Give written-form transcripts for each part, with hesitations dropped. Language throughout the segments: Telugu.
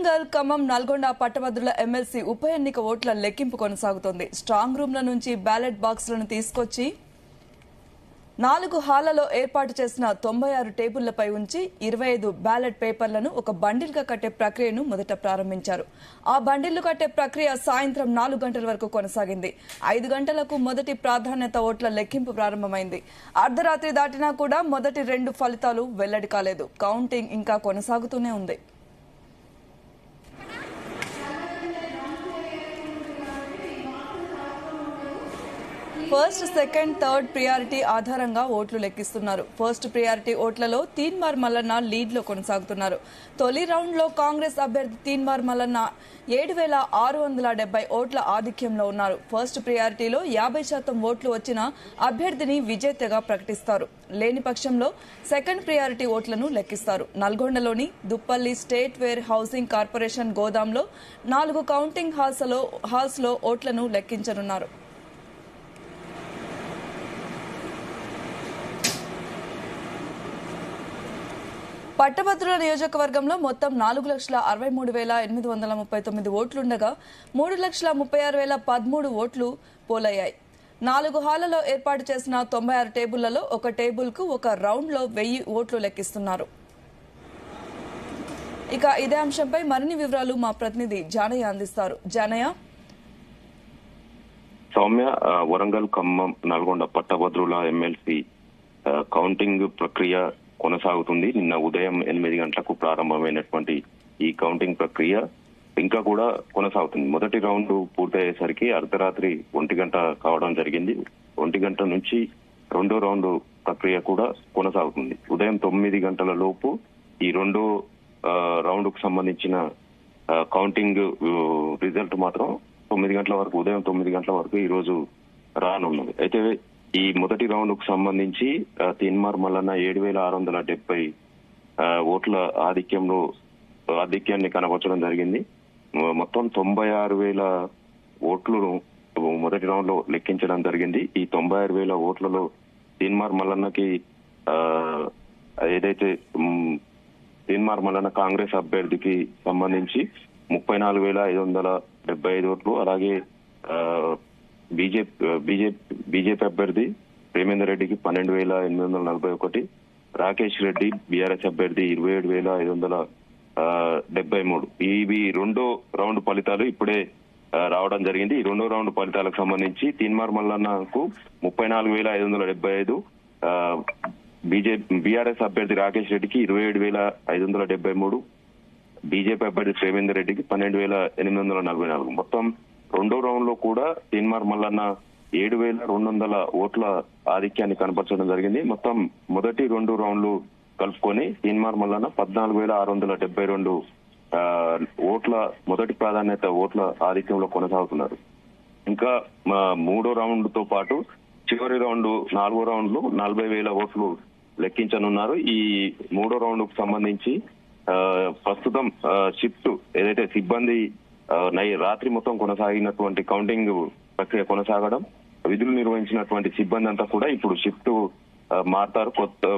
వరంగల్, ఖమ్మం, నల్గొండ పట్టభద్రుల ఎమ్మెల్సీ ఉప ఎన్నిక ఓట్ల లెక్కింపు కొనసాగుతోంది. స్ట్రాంగ్ రూమ్ల నుంచి బ్యాలెట్ బాక్సులను తీసుకొచ్చి 4 హాళ్లలో ఏర్పాటు చేసిన 96 టేబుళ్లపై ఉంచి 25 బ్యాలెట్ పేపర్లను ఒక బండిల్గా కట్టే ప్రక్రియను మొదట ప్రారంభించారు. ఆ బండిళ్లు కట్టే ప్రక్రియ సాయంత్రం 4 గంటల వరకు కొనసాగింది. 5 గంటలకు మొదటి ప్రాధాన్యత ఓట్ల లెక్కింపు ప్రారంభమైంది. అర్ధరాత్రి దాటినా కూడా మొదటి 2 ఫలితాలు వెల్లడి కాలేదు. కౌంటింగ్ ఇంకా కొనసాగుతూనే ఉంది. ఫస్ట్, సెకండ్, థర్డ్ ప్రియారిటీ ఆధారంగా ఓట్లు లెక్కిస్తున్నారు. ఫస్ట్ ప్రియారిటీ ఓట్లలో తీన్మార్ మల్లన్న లీడ్ లో కొనసాగుతున్నారు. తొలి రౌండ్ లో కాంగ్రెస్ అభ్యర్థి తీన్మార్ మల్లన్న 7,670 ఓట్ల ఆధిక్యంలో ఉన్నారు. ఫస్ట్ ప్రియారిటీలో 50% ఓట్లు వచ్చిన అభ్యర్థిని విజేతగా ప్రకటిస్తారు. లేని పక్షంలో సెకండ్ ప్రియారిటీ ఓట్లను లెక్కిస్తారు. నల్గొండలోని Duppalli state warehousing corporation గోదాంలో 4 కౌంటింగ్ హాల్స్ లో ఓట్లను లెక్కించనున్నారు. పట్టభద్రుల నియోజకవర్గంలో మొత్తం 4,63,839 ఓట్లుండగా 3,36,013 ఓట్లు పోలయ్యాయి. 4 హాళ్లలో ఏర్పాటు చేసిన 96 టేబుళ్లలో ఒక టేబుల్కు ఒక రౌండ్లో 1000 ఓట్లు లెక్కిస్తున్నారు. ఇక ఇదే అంశంపై మరిన్ని వివరాలు మా ప్రతినిధి జానయ్య అందిస్తారు. జానయ్య, సౌమ్య, వరంగల్, ఖమ్మం, నల్గొండ పట్టభద్రుల ఎమ్మెల్సీ కౌంటింగ్ ప్రక్రియ కొనసాగుతుంది. నిన్న ఉదయం 8 గంటలకు ప్రారంభమైనటువంటి ఈ కౌంటింగ్ ప్రక్రియ ఇంకా కూడా కొనసాగుతుంది. మొదటి రౌండ్ పూర్తయ్యేసరికి అర్ధరాత్రి 1 గంట కావడం జరిగింది. 1 గంట నుంచి రెండో రౌండ్ ప్రక్రియ కూడా కొనసాగుతుంది. ఉదయం 9 గంటల లోపు ఈ రెండో రౌండ్ కు సంబంధించిన కౌంటింగ్ రిజల్ట్ మాత్రం 9 గంటల వరకు, ఉదయం 9 గంటల వరకు ఈ రోజు రానున్నది. అయితే ఈ మొదటి రౌండ్ కు సంబంధించి తీన్మార్ మల్లన్న 7,670 ఓట్ల ఆధిక్యాన్ని కనబరచడం జరిగింది. మొత్తం 96,000 ఓట్లను మొదటి రౌండ్ లో లెక్కించడం జరిగింది. ఈ 96,000 ఓట్లలో తీన్మార్ మల్లన్నకి ఏదైతే తీన్మార్ మల్లన్న కాంగ్రెస్ అభ్యర్థికి సంబంధించి 34,575 ఓట్లు, అలాగే బీజేపీ అభ్యర్థి ప్రేమేందర్ రెడ్డికి 12,841, రాకేష్ రెడ్డి బీఆర్ఎస్ అభ్యర్థి 27,573. ఇవి రెండో రౌండ్ ఫలితాలు ఇప్పుడే రావడం జరిగింది. ఈ రెండో రౌండ్ ఫలితాలకు సంబంధించి తీన్మార్ మల్లన్నకు 34,575, బీఆర్ఎస్ అభ్యర్థి రాకేష్ రెడ్డికి 27,573, బీజేపీ అభ్యర్థి ప్రేమేందర్ రెడ్డికి 12,844. మొత్తం రెండో రౌండ్ లో కూడా తీన్మార్ మల్లన్న 7,200 ఓట్ల ఆధిక్యాన్ని కనపరచడం జరిగింది. మొత్తం మొదటి 2 రౌండ్లు కలుపుకొని తీన్మార్ మల్లన్న 14,672 ఓట్ల మొదటి ప్రాధాన్యత ఓట్ల ఆధిక్యంలో కొనసాగుతున్నారు. ఇంకా మూడో రౌండ్ తో పాటు చివరి రౌండ్ 4వ రౌండ్ లో 40,000 ఓట్లు లెక్కించనున్నారు. ఈ మూడో రౌండ్ కు సంబంధించి ప్రస్తుతం షిఫ్ట్ ఏదైతే సిబ్బంది రాత్రి మొత్తం కొనసాగినటువంటి కౌంటింగ్ ప్రక్రియ కొనసాగడం, విధులు నిర్వహించినటువంటి సిబ్బంది అంతా కూడా ఇప్పుడు షిఫ్ట్ మారుతారు.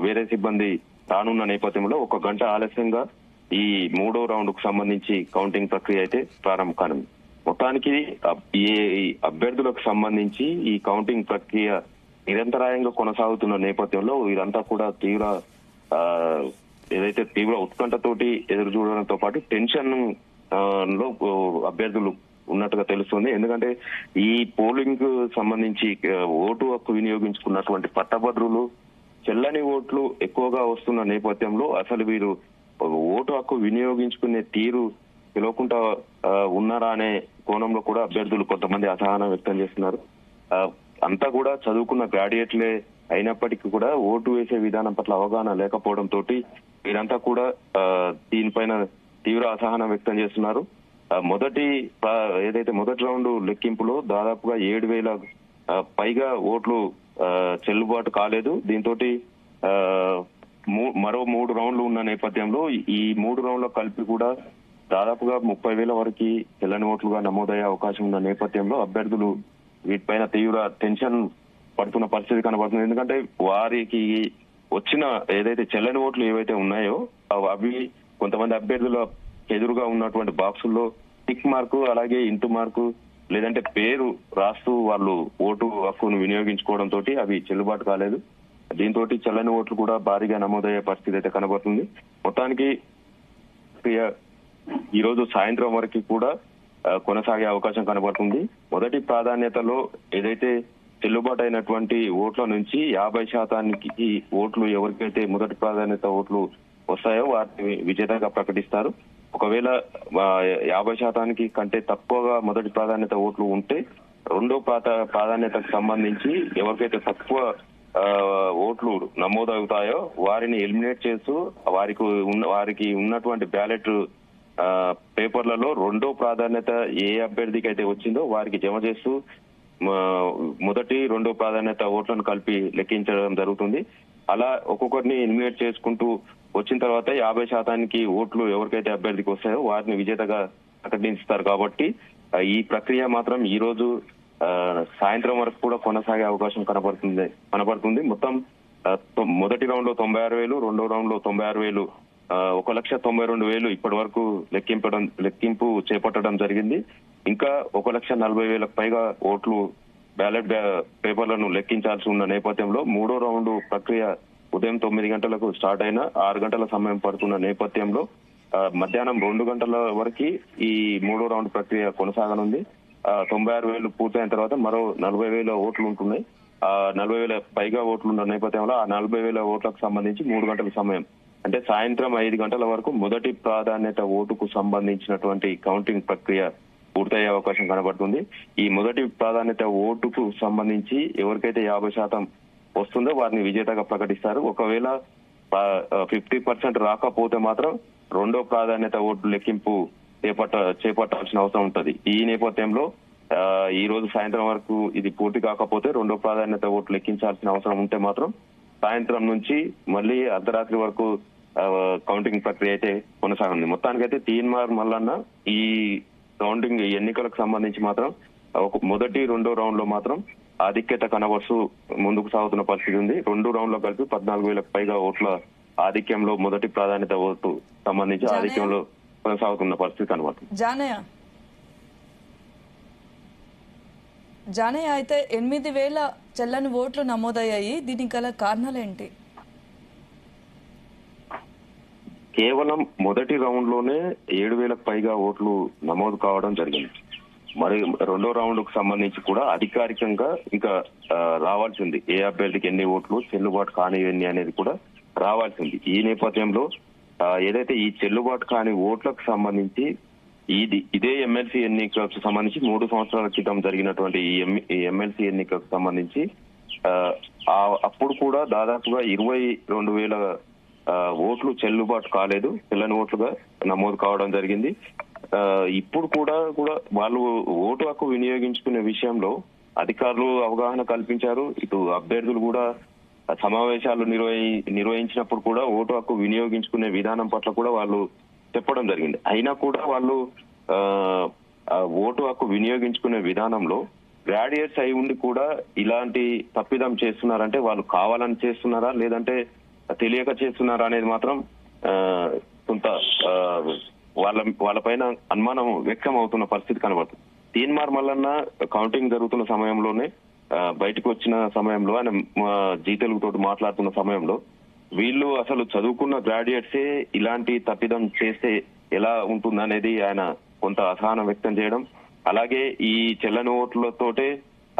వేరే సిబ్బంది రానున్న నేపథ్యంలో 1 గంట ఆలస్యంగా ఈ మూడో రౌండ్ కు సంబంధించి కౌంటింగ్ ప్రక్రియ అయితే ప్రారంభం కానుంది. మొత్తానికి ఈ అభ్యర్థులకు సంబంధించి ఈ కౌంటింగ్ ప్రక్రియ నిరంతరాయంగా కొనసాగుతున్న నేపథ్యంలో ఇదంతా కూడా తీవ్ర ఉత్కంఠతోటి ఎదురు చూడడంతో పాటు టెన్షన్ లో అభ్యర్థులు ఉన్నట్టుగా తెలుస్తుంది. ఎందుకంటే ఈ పోలింగ్ సంబంధించి ఓటు హక్కు వినియోగించుకున్నటువంటి పట్టభద్రులు చెల్లని ఓట్లు ఎక్కువగా వస్తున్న నేపథ్యంలో అసలు వీరు ఓటు హక్కు వినియోగించుకునే తీరు తెలియకుండా ఉన్నారా అనే కోణంలో కూడా అభ్యర్థులు కొంతమంది అసహనం వ్యక్తం చేస్తున్నారు. అంతా కూడా చదువుకున్న గ్రాడ్యుయేట్లే అయినప్పటికీ కూడా ఓటు వేసే విధానం పట్ల అవగాహన లేకపోవడంతో వీరంతా కూడా దీనిపైన తీవ్ర అసహనం వ్యక్తం చేస్తున్నారు. మొదటి రౌండ్ లెక్కింపులో దాదాపుగా 7,000 పైగా ఓట్లు చెల్లుబాటు కాలేదు. దీంతో మరో 3 రౌండ్లు ఉన్న నేపథ్యంలో ఈ 3 రౌండ్ల కలిపి కూడా దాదాపుగా 30,000 వరకు చెల్లని ఓట్లుగా నమోదయ్యే అవకాశం ఉన్న నేపథ్యంలో అభ్యర్థులు వీటిపైన తీవ్ర టెన్షన్ పడుతున్న పరిస్థితి కనబడుతుంది. ఎందుకంటే వారికి వచ్చిన ఏదైతే చెల్లని ఓట్లు ఏవైతే ఉన్నాయో అవి కొంతమంది అభ్యర్థుల ఎదురుగా ఉన్నటువంటి బాక్సుల్లో టిక్ మార్కు అలాగే ఇంటూ మార్కు లేదంటే పేరు రాస్తూ వాళ్ళు ఓటు హక్కును వినియోగించుకోవడం తోటి అవి చెల్లుబాటు కాలేదు. దీంతో చెల్లని ఓట్లు కూడా భారీగా నమోదయ్యే పరిస్థితి అయితే కనబడుతుంది. మొత్తానికి ఈ రోజు సాయంత్రం వరకు కూడా కొనసాగే అవకాశం కనబడుతుంది. మొదటి ప్రాధాన్యతలో ఏదైతే చెల్లుబాటు అయినటువంటి ఓట్ల నుంచి 50% ఓట్లు ఎవరికైతే మొదటి ప్రాధాన్యత ఓట్లు వస్తాయో వాటిని విజేతగా ప్రకటిస్తారు. ఒకవేళ 50% కంటే తక్కువగా మొదటి ప్రాధాన్యత ఓట్లు ఉంటే రెండో ప్రాధాన్యతకు సంబంధించి ఎవరికైతే తక్కువ ఓట్లు నమోదవుతాయో వారిని ఎలిమినేట్ చేస్తూ వారికి ఉన్నటువంటి బ్యాలెట్ పేపర్లలో రెండో ప్రాధాన్యత ఏ అభ్యర్థికి అయితే వచ్చిందో వారికి జమ చేస్తూ మొదటి రెండో ప్రాధాన్యత ఓట్లను కలిపి లెక్కించడం జరుగుతుంది. అలా ఒక్కొక్కరిని ఎలిమినేట్ చేసుకుంటూ వచ్చిన తర్వాత 50% ఓట్లు ఎవరికైతే అభ్యర్థికి వస్తాయో వారిని విజేతగా ప్రకటిస్తారు. కాబట్టి ఈ ప్రక్రియ మాత్రం ఈ రోజు సాయంత్రం వరకు కూడా కొనసాగే అవకాశం కనబడుతుంది. మొత్తం మొదటి రౌండ్ లో 96,000, రెండో రౌండ్ లో 96,000, 1,92,000 ఇప్పటి వరకు లెక్కింపు చేపట్టడం జరిగింది. ఇంకా 1,40,000కు పైగా ఓట్లు బ్యాలెట్ పేపర్లను లెక్కించాల్సి ఉన్న నేపథ్యంలో మూడో రౌండ్ ప్రక్రియ ఉదయం 9 గంటలకు స్టార్ట్ అయిన 6 గంటల సమయం పడుతున్న నేపథ్యంలో మధ్యాహ్నం 2 గంటల వరకు ఈ మూడో రౌండ్ ప్రక్రియ కొనసాగనుంది. 96,000 పూర్తయిన తర్వాత మరో 40,000 ఓట్లు ఉంటున్నాయి. 40,000 పైగా ఓట్లు ఉన్న నేపథ్యంలో ఆ 40,000 ఓట్లకు సంబంధించి 3 గంటల సమయం అంటే సాయంత్రం 5 గంటల వరకు మొదటి ప్రాధాన్యత ఓటుకు సంబంధించినటువంటి కౌంటింగ్ ప్రక్రియ పూర్తయ్యే అవకాశం కనబడుతుంది. ఈ మొదటి ప్రాధాన్యత ఓటుకు సంబంధించి ఎవరికైతే 50% వస్తుందో వారిని విజేతగా ప్రకటిస్తారు. ఒకవేళ 50% రాకపోతే మాత్రం రెండో ప్రాధాన్యత ఓటు లెక్కింపు చేపట్టాల్సిన అవసరం ఉంటది. ఈ నేపథ్యంలో ఈ రోజు సాయంత్రం వరకు ఇది పూర్తి కాకపోతే రెండో ప్రాధాన్యత ఓటు లెక్కించాల్సిన అవసరం ఉంటే మాత్రం సాయంత్రం నుంచి మళ్ళీ అర్ధరాత్రి వరకు కౌంటింగ్ ప్రక్రియ అయితే కొనసాగింది. మొత్తానికైతే తీన్మార్ మల్లన్న ఈ కౌంటింగ్ ఎన్నికలకు సంబంధించి మాత్రం మొదటి రెండో రౌండ్ లో మాత్రం ఆధిక్యత కనబరుస్తూ ముందుకు సాగుతున్న పరిస్థితి ఉంది. 2 రౌండ్లో కలిపి 14,000కు పైగా ఓట్ల ఆధిక్యంలో మొదటి ప్రాధాన్యత ఓటు సంబంధించి ఆధిక్యంలో కొనసాగుతున్న పరిస్థితి కనబడుతుంది. జానయ్య అయితే 8,000 చెల్లని ఓట్లు నమోదయ్యాయి. దీనికి గల కారణాలేంటి? కేవలం మొదటి రౌండ్ లోనే 7,000కు పైగా ఓట్లు నమోదు కావడం జరిగింది. మరి రెండో రౌండ్ కు సంబంధించి కూడా అధికారికంగా ఇంకా రావాల్సింది ఏ అభ్యర్థికి ఎన్ని ఓట్లు చెల్లుబాటు కానివన్నీ అనేది కూడా రావాల్సింది. ఈ నేపథ్యంలో ఏదైతే ఈ చెల్లుబాటు కాని ఓట్లకు సంబంధించి ఇదే ఎమ్మెల్సీ ఎన్నికలకు సంబంధించి 3 సంవత్సరాల క్రితం జరిగినటువంటి ఈ ఎమ్మెల్సీ ఎన్నికలకు సంబంధించి అప్పుడు కూడా దాదాపుగా 22,000 ఓట్లు చెల్లుబాటు కాలేదు, చెల్లని ఓట్లుగా నమోదు కావడం జరిగింది. ఇప్పుడు కూడా వాళ్ళు ఓటు హక్కు వినియోగించుకునే విషయంలో అధికారులు అవగాహన కల్పించారు. ఇటు అభ్యర్థులు కూడా సమావేశాలు నిర్వహించినప్పుడు కూడా ఓటు హక్కు వినియోగించుకునే విధానం పట్ల కూడా వాళ్ళు చెప్పడం జరిగింది. అయినా కూడా వాళ్ళు ఓటు హక్కు వినియోగించుకునే విధానంలో గ్రాడ్యుయేట్స్ అయి ఉండి కూడా ఇలాంటి తప్పిదం చేస్తున్నారంటే వాళ్ళు కావాలని చేస్తున్నారా లేదంటే తెలియక చేస్తున్నారా అనేది మాత్రం కొంత వాళ్ళపైన అనుమానం వ్యక్తం అవుతున్న పరిస్థితి కనబడుతుంది. తీన్మార్ మల్లన్న కౌంటింగ్ జరుగుతున్న సమయంలోనే బయటకు వచ్చిన సమయంలో ఆయన జీ తెలుగుతో మాట్లాడుతున్న సమయంలో వీళ్ళు అసలు చదువుకున్న గ్రాడ్యుయేట్సే ఇలాంటి తప్పిదం చేస్తే ఎలా ఉంటుందనేది ఆయన కొంత అసహనం వ్యక్తం చేయడం, అలాగే ఈ చెల్లని ఓట్లతోటే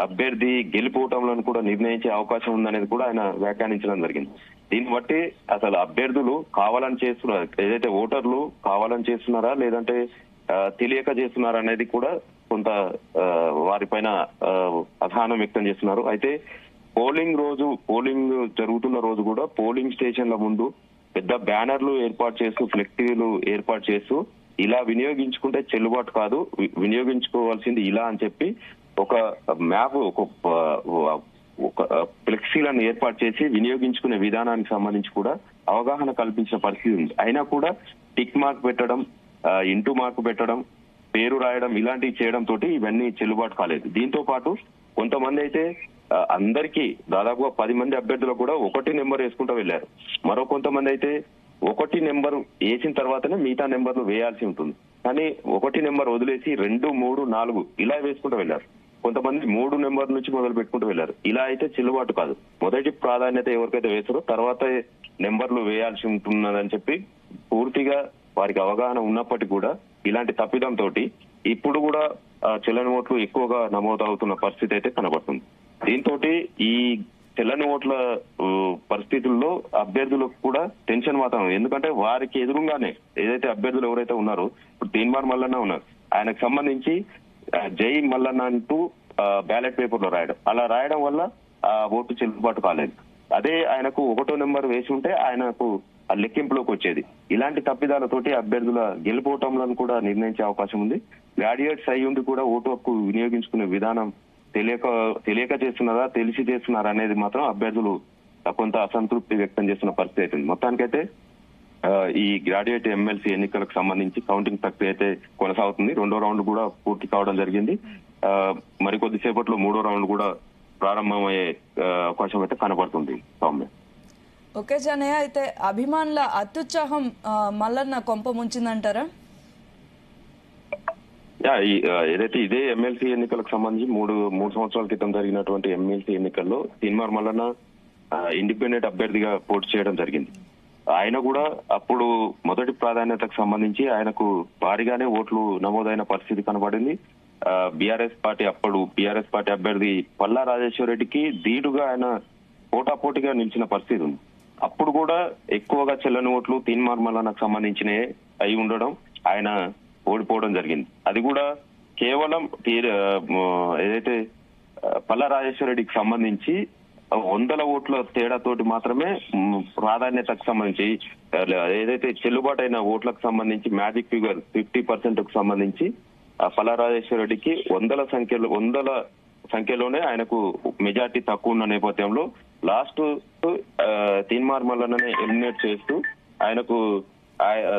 అభ్యర్థి గెలిపోవటంలో కూడా నిర్ణయించే అవకాశం ఉందనేది కూడా ఆయన వ్యాఖ్యానించడం జరిగింది. దీన్ని బట్టి అసలు అభ్యర్థులు కావాలని చేస్తున్నారు, ఏదైతే ఓటర్లు కావాలని చేస్తున్నారా లేదంటే తెలియక చేస్తున్నారా అనేది కూడా కొంత వారిపైన అసహనం వ్యక్తం చేస్తున్నారు. అయితే పోలింగ్ జరుగుతున్న రోజు కూడా పోలింగ్ స్టేషన్ల ముందు పెద్ద బ్యానర్లు ఏర్పాటు చేస్తూ ఫ్లెక్సీలు ఏర్పాటు చేస్తూ ఇలా వినియోగించుకుంటే చెల్లుబాటు కాదు, వినియోగించుకోవాల్సింది ఇలా అని చెప్పి ఒక మ్యాప్ ఒక ఫ్లెక్సీలను ఏర్పాటు చేసి వినియోగించుకునే విధానానికి సంబంధించి కూడా అవగాహన కల్పించిన పరిస్థితి ఉంది. అయినా కూడా టిక్ మార్క్ పెట్టడం, ఇంటూ మార్క్ పెట్టడం, పేరు రాయడం ఇలాంటివి చేయడం తోటి ఇవన్నీ చెల్లుబాటు కాలేదు. దీంతో పాటు కొంతమంది అయితే అందరికీ దాదాపుగా 10 మంది అభ్యర్థులకు కూడా ఒకటి నెంబర్ వేసుకుంటూ వెళ్లారు. మరో కొంతమంది అయితే ఒకటి నెంబర్ వేసిన తర్వాతనే మిగతా నెంబర్లు వేయాల్సి ఉంటుంది. కానీ ఒకటి నెంబర్ వదిలేసి 2, 3, 4 ఇలా వేసుకుంటూ వెళ్ళారు. కొంతమంది 3 నెంబర్ నుంచి మొదలు పెట్టుకుంటూ వెళ్ళారు. ఇలా అయితే చెల్లుబాటు కాదు. మొదటి ప్రాధాన్యత ఎవరికైతే వేస్తారో తర్వాత నెంబర్లు వేయాల్సి ఉంటున్నదని చెప్పి పూర్తిగా వారికి అవగాహన ఉన్నప్పటికీ కూడా ఇలాంటి తప్పిదంతో ఇప్పుడు కూడా చెల్లని ఓట్లు ఎక్కువగా నమోదవుతున్న పరిస్థితి అయితే కనబడుతుంది. దీంతో ఈ చెల్లని ఓట్ల పరిస్థితుల్లో అభ్యర్థులకు కూడా టెన్షన్ వాతావరణం. ఎందుకంటే వారికి ఎదురుగానే ఏదైతే అభ్యర్థులు ఎవరైతే ఉన్నారో, ఇప్పుడు తీన్మార్ మల్లన్న ఉన్నారు, ఆయనకు సంబంధించి జై మల్లన్న అంటూ బ్యాలెట్ పేపర్ లో రాయడం, అలా రాయడం వల్ల ఆ ఓటు చెల్లుబాటు కాలేదు. అదే ఆయనకు 1వ నెంబర్ వేసి ఉంటే ఆయనకు ఆ లెక్కింపులోకి వచ్చేది. ఇలాంటి తప్పిదాలతోటి అభ్యర్థుల గెలుపోవటంలను కూడా నిర్ణయించే అవకాశం ఉంది. గ్రాడ్యుయేట్స్ అయి ఉండి కూడా ఓటు హక్కు వినియోగించుకునే విధానం తెలియక చేస్తున్నారా, తెలిసి చేస్తున్నారా అనేది మాత్రం అభ్యర్థులు కొంత అసంతృప్తి వ్యక్తం చేస్తున్న పరిస్థితి అవుతుంది. మొత్తానికైతే ఈ గ్రాడ్యుయేట్ ఎమ్మెల్సీ ఎన్నికలకు సంబంధించి కౌంటింగ్ ప్రక్రియ అయితే కొనసాగుతుంది. 2వ రౌండ్ కూడా పూర్తి కావడం జరిగింది. మరికొద్ది సేపట్లో 3వ రౌండ్ కూడా ప్రారంభమయ్యే అవకాశం అయితే కనబడుతుంది. సౌమ్య. ఓకే జానయ్య, అయితే అభిమానుల అత్యుత్సాహం మల్లన్న కొంప ముంచిందంటారా? ఏదైతే ఇదే ఎమ్మెల్సీ ఎన్నికలకు సంబంధించి మూడు సంవత్సరాల క్రితం జరిగినటువంటి ఎమ్మెల్సీ ఎన్నికల్లో తీన్మార్ మల్లన్న ఇండిపెండెంట్ అభ్యర్థిగా పోటీ చేయడం జరిగింది. ఆయన కూడా అప్పుడు మొదటి ప్రాధాన్యతకు సంబంధించి ఆయనకు భారీగానే ఓట్లు నమోదైన పరిస్థితి కనబడింది. బీఆర్ఎస్ పార్టీ అభ్యర్థి పల్లా రాజేశ్వర రెడ్డికి ధీటుగా ఆయన పోటాపోటీగా నిలిచిన పరిస్థితి ఉంది. అప్పుడు కూడా ఎక్కువగా చెల్లని ఓట్లు తీన్మార్ మల్లన్నకు సంబంధించినవి అయి ఉండడం, ఆయన ఓడిపోవడం జరిగింది. అది కూడా కేవలం ఏదైతే పల్లా రాజేశ్వర రెడ్డికి సంబంధించి 100 ఓట్ల తేడాతోటి మాత్రమే ప్రాధాన్యతకు సంబంధించి ఏదైతే చెల్లుబాటు అయిన ఓట్లకు సంబంధించి మ్యాజిక్ ఫిగర్ 50% కు సంబంధించి పల్లా రాజేశ్వర రెడ్డికి 100 సంఖ్యలోనే ఆయనకు మెజార్టీ తక్కువ ఉన్న నేపథ్యంలో లాస్ట్ తీన్మార్ మల్లన్ననే ఎలిమినేట్ చేస్తూ ఆయనకు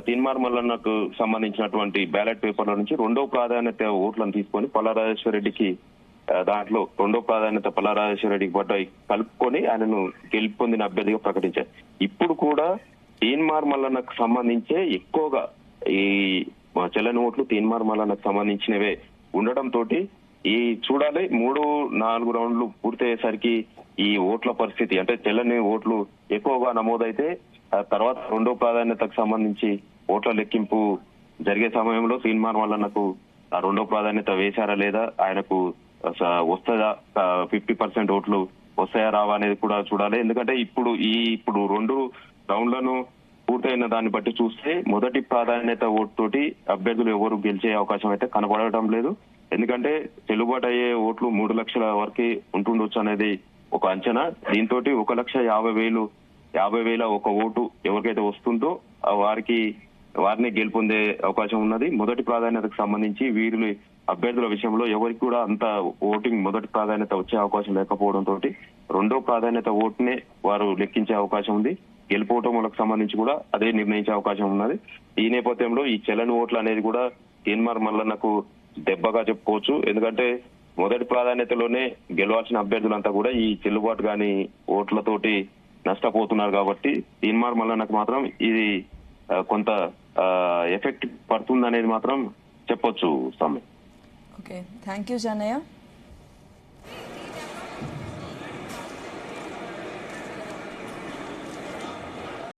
తీన్మార్ మల్లన్నకు సంబంధించినటువంటి బ్యాలెట్ పేపర్ల నుంచి 2వ ప్రాధాన్యత ఓట్లను తీసుకొని పల్లా రాజేశ్వర రెడ్డికి దాంట్లో 2వ ప్రాధాన్యత పల్లా రాజేశ్వర రెడ్డికి పడ్డాయి కలుపుకొని ఆయనను గెలుపొందిన అభ్యర్థిగా ప్రకటించారు. ఇప్పుడు కూడా తీన్మార్ మల్లన్నకు సంబంధించే ఎక్కువగా ఈ చెల్లని ఓట్లు తీన్మార్ మల్లన్నకు సంబంధించినవే ఉండడంతో ఈ చూడాలి 3-4 రౌండ్లు పూర్తయ్యేసరికి ఈ ఓట్ల పరిస్థితి, అంటే చెల్లని ఓట్లు ఎక్కువగా నమోదైతే తర్వాత 2వ ప్రాధాన్యతకు సంబంధించి ఓట్ల లెక్కింపు జరిగే సమయంలో తీన్మార్ మల్లన్నకు 2వ ప్రాధాన్యత వేశారా లేదా, ఆయనకు వస్తుందా 50% ఓట్లు వస్తాయా రావా అనేది కూడా చూడాలి. ఎందుకంటే ఇప్పుడు 2 రౌండ్లను పూర్తయిన దాన్ని బట్టి చూస్తే మొదటి ప్రాధాన్యత ఓటు తోటి అభ్యర్థులు ఎవరు గెలిచే అవకాశం అయితే కనబడటం లేదు. ఎందుకంటే చెల్లుబాటు అయ్యే ఓట్లు 3 లక్షల వరకు ఉంటుండొచ్చు అనేది ఒక అంచనా. దీంతో 1,50,000 ఒక ఓటు ఎవరికైతే వస్తుందో వారిని గెలుపొందే అవకాశం ఉన్నది. మొదటి ప్రాధాన్యతకు సంబంధించి వీరి అభ్యర్థుల విషయంలో ఎవరికి కూడా అంత ఓటింగ్ మొదటి ప్రాధాన్యత వచ్చే అవకాశం లేకపోవడంతో 2వ ప్రాధాన్యత ఓటునే వారు లెక్కించే అవకాశం ఉంది. గెలుపోవటములకు సంబంధించి కూడా అదే నిర్ణయించే అవకాశం ఉన్నది. ఈ నేపథ్యంలో ఈ చెల్లని ఓట్లు అనేది కూడా తీన్మార్ మల్లన్నకు దెబ్బగా చెప్పుకోవచ్చు. ఎందుకంటే మొదటి ప్రాధాన్యతలోనే గెలవాల్సిన అభ్యర్థులంతా కూడా ఈ చెల్లుబాటు గాని ఓట్లతోటి నష్టపోతున్నారు. కాబట్టి తీన్మార్ మల్లన్నకు మాత్రం ఇది కొంత ఎఫెక్ట్ పడుతుంది అనేది మాత్రం చెప్పొచ్చు. సమయం. Okay, thank you Janaiah.